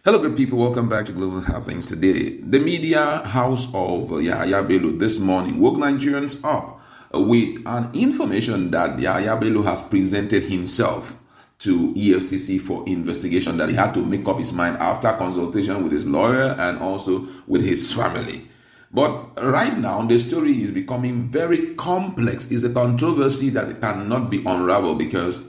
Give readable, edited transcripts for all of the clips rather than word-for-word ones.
Hello, good people. Welcome back to Global Happenings today. The media house of Yahaya Bello this morning woke Nigerians up with an information that Yahaya Bello has presented himself to EFCC for investigation, that he had to make up his mind after consultation with his lawyer and also with his family. But right now, the story is becoming very complex. It's a controversy that cannot be unraveled because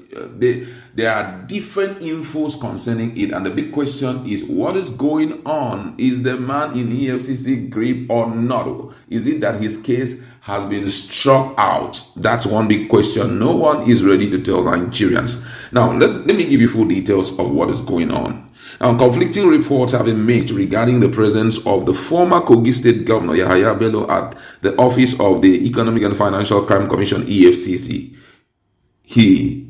there are different infos concerning it. And the big question is, what is going on? Is the man in EFCC grip or not? Is it that his case has been struck out? That's one big question. No one is ready to tell Nigerians. Now, let me give you full details of what is going on. Now, conflicting reports have been made regarding the presence of the former Kogi State Governor Yahaya Bello at the office of the Economic and Financial Crime Commission (EFCC).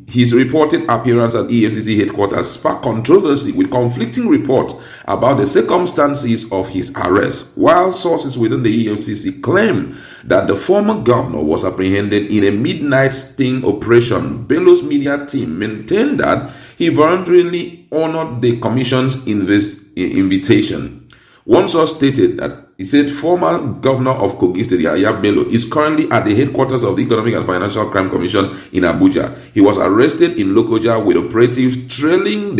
His reported appearance at EFCC headquarters sparked controversy with conflicting reports about the circumstances of his arrest, while sources within the EFCC claim that the former governor was apprehended in a midnight sting operation. Bello's media team maintained that he voluntarily honored the commission's invitation. One source stated that he said former governor of Kogi State Yahaya Bello is currently at the headquarters of the Economic and Financial Crime Commission in Abuja. He was arrested in Lokoja with operatives trailing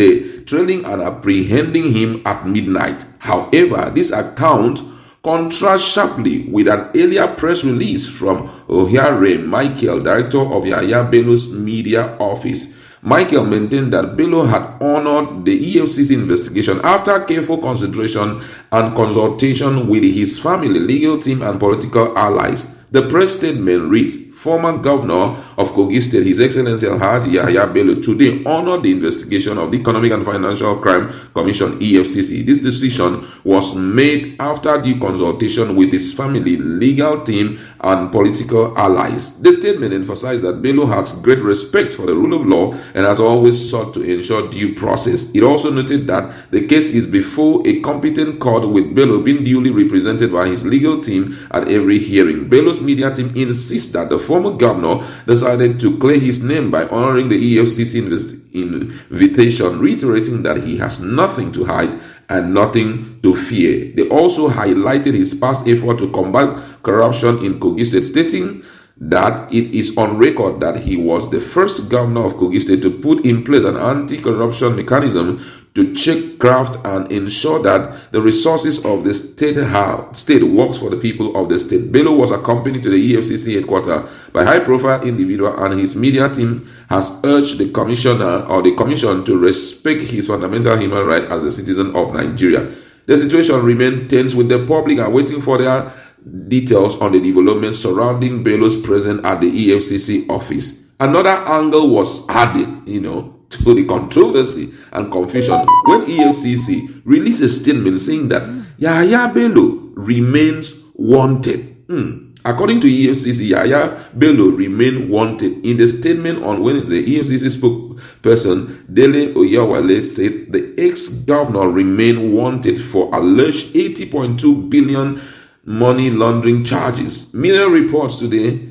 and apprehending him at midnight. However, this account contrasts sharply with an earlier press release from Yahaya Michael, director of Yahaya Bello's media office. Michael maintained that Bello had honored the EFCC investigation after careful consideration and consultation with his family, legal team, and political allies. The press statement reads, former governor of Kogi State, His Excellency Yahaya Bello, today honored the investigation of the Economic and Financial Crime Commission (EFCC). This decision was made after due consultation with his family, legal team, and political allies. The statement emphasized that Bello has great respect for the rule of law and has always sought to ensure due process. It also noted that the case is before a competent court, with Bello being duly represented by his legal team at every hearing. Bello's media team insists that the former governor decided to clear his name by honoring the EFCC invitation, reiterating that he has nothing to hide and nothing to fear. They also highlighted his past effort to combat corruption in Kogi State, stating that it is on record that he was the first governor of Kogi State to put in place an anti-corruption mechanism to check graft and ensure that the resources of the state works for the people of the state. Bello was accompanied to the EFCC headquarters by high-profile individual, and his media team has urged the commission to respect his fundamental human right as a citizen of Nigeria. The situation remains tense, with the public awaiting for their details on the developments surrounding Bello's presence at the EFCC office. Another angle was added, to the controversy and confusion when EFCC released a statement saying that Yahaya Bello remains wanted. According to EFCC, Yahaya Bello remained wanted. In the statement on Wednesday, EFCC spokesperson Dele Oyawale said the ex-governor remained wanted for alleged 80.2 billion money laundering charges. Media reports today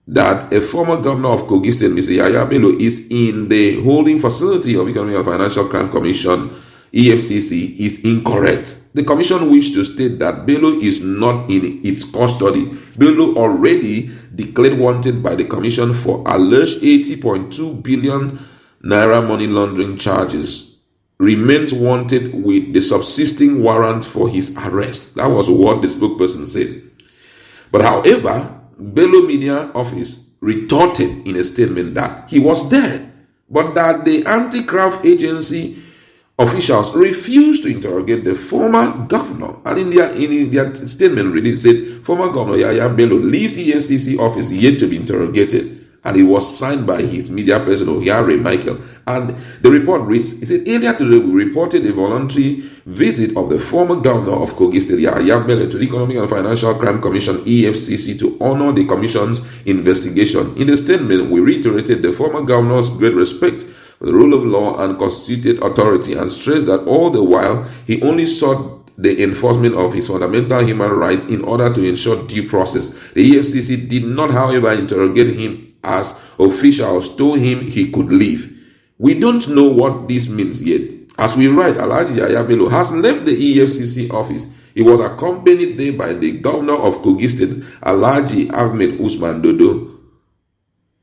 that a former governor of Kogi State, Mr. Yahaya Bello, is in the holding facility of Economic and Financial Crime Commission (EFCC) is incorrect. The commission wished to state that Bello is not in its custody. Bello, already declared wanted by the commission for alleged 80.2 billion naira money laundering charges, remains wanted with the subsisting warrant for his arrest. That was what the spokesperson said. But however, Bello media office retorted in a statement that he was there, but that the anti-graft agency officials refused to interrogate the former governor. And in their statement released, said former governor Yahaya Bello leaves EFCC office yet to be interrogated. And it was signed by his media person, Yahaya Michael. And the report reads, he said, earlier today we reported a voluntary visit of the former governor of Kogi State, Yahaya Bello, to the Economic and Financial Crime Commission, EFCC, to honor the commission's investigation. In the statement, we reiterated the former governor's great respect for the rule of law and constituted authority, and stressed that all the while he only sought the enforcement of his fundamental human rights in order to ensure due process. The EFCC did not, however, interrogate him, as officials told him he could leave. We don't know what this means yet, As we write, Alhaji Yahaya Bello has left the EFCC office. He was accompanied there by the governor of Kogi State, Alhaji Ahmed Usman Dodo.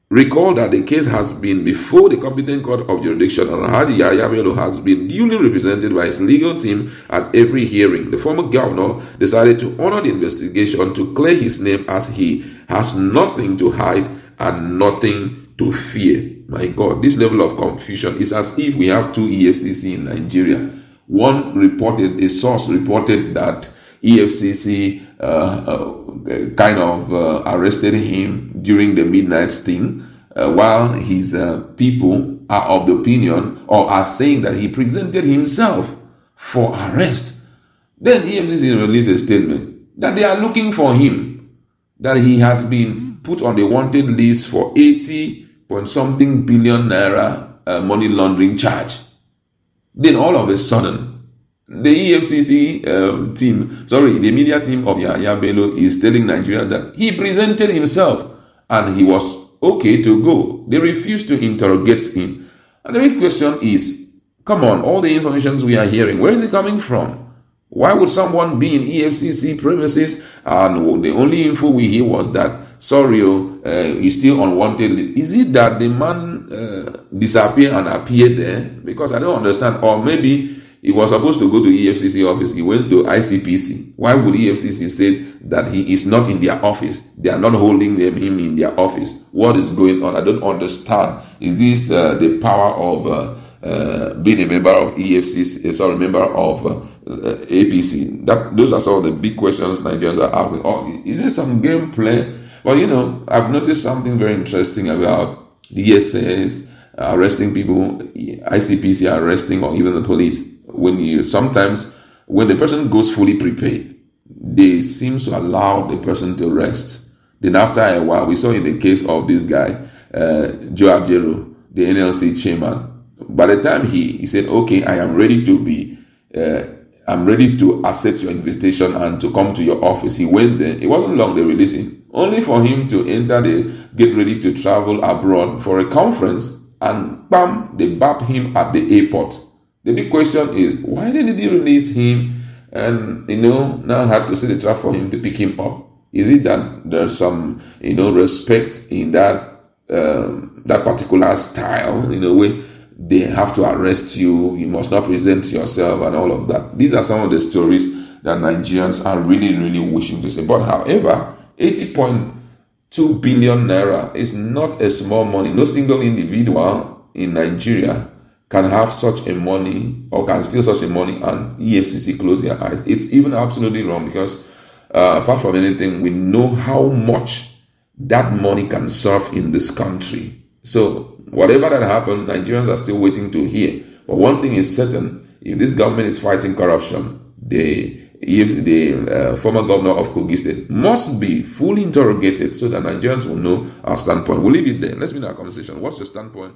Recall that the case has been before the competent court of jurisdiction, and Alhaji Yahaya Bello has been duly represented by his legal team at every hearing. The former governor decided to honor the investigation to clear his name, as he has nothing to hide and nothing to fear. My God, this level of confusion is as if we have two EFCC in Nigeria. A source reported that EFCC kind of arrested him during the midnight sting, while his people are of the opinion or are saying that he presented himself for arrest. Then EFCC released a statement that they are looking for him, that he has been put on the wanted list for 80-point-something billion naira money laundering charge. Then all of a sudden, the EFCC the media team of Yahaya Bello is telling Nigeria that he presented himself and he was okay to go. They refused to interrogate him. And the big question is, come on, all the information we are hearing, where is it coming from? Why would someone be in EFCC premises and the only info we hear was that, he's still unwanted? Is it that the man disappeared and appeared there? Because I don't understand. Or maybe he was supposed to go to EFCC office. He went to ICPC. Why would EFCC say that he is not in their office? They are not holding him in their office. What is going on? I don't understand. Is this the power of being a member of EFCC? Member of APC? Those are some of the big questions Nigerians are asking. Or is there some gameplay? Well, I've noticed something very interesting about DSS arresting people, ICPC arresting, or even the police. When the person goes fully prepared, they seem to allow the person to rest. Then after a while, we saw in the case of this guy, Joe Ajero, the NLC chairman. By the time he said, okay, I am ready I'm ready to accept your invitation and to come to your office. He went there. It wasn't long they released him, only for him to get ready to travel abroad for a conference, and bam, they bap him at the airport. The big question is, why didn't they release him and, now have to set a trap for him to pick him up? Is it that there's some, respect in that particular style, in a way they have to arrest you, you must not present yourself and all of that? These are some of the stories that Nigerians are really, really wishing to see. But however, 80.2 billion naira is not a small money. No single individual in Nigeria can have such a money or can steal such a money and EFCC close their eyes. It's even absolutely wrong, because apart from anything, we know how much that money can serve in this country. So whatever that happened, Nigerians are still waiting to hear. But one thing is certain: if this government is fighting corruption, the former governor of Kogi State must be fully interrogated so that Nigerians will know our standpoint. We'll leave it there. Let's begin our conversation. What's your standpoint?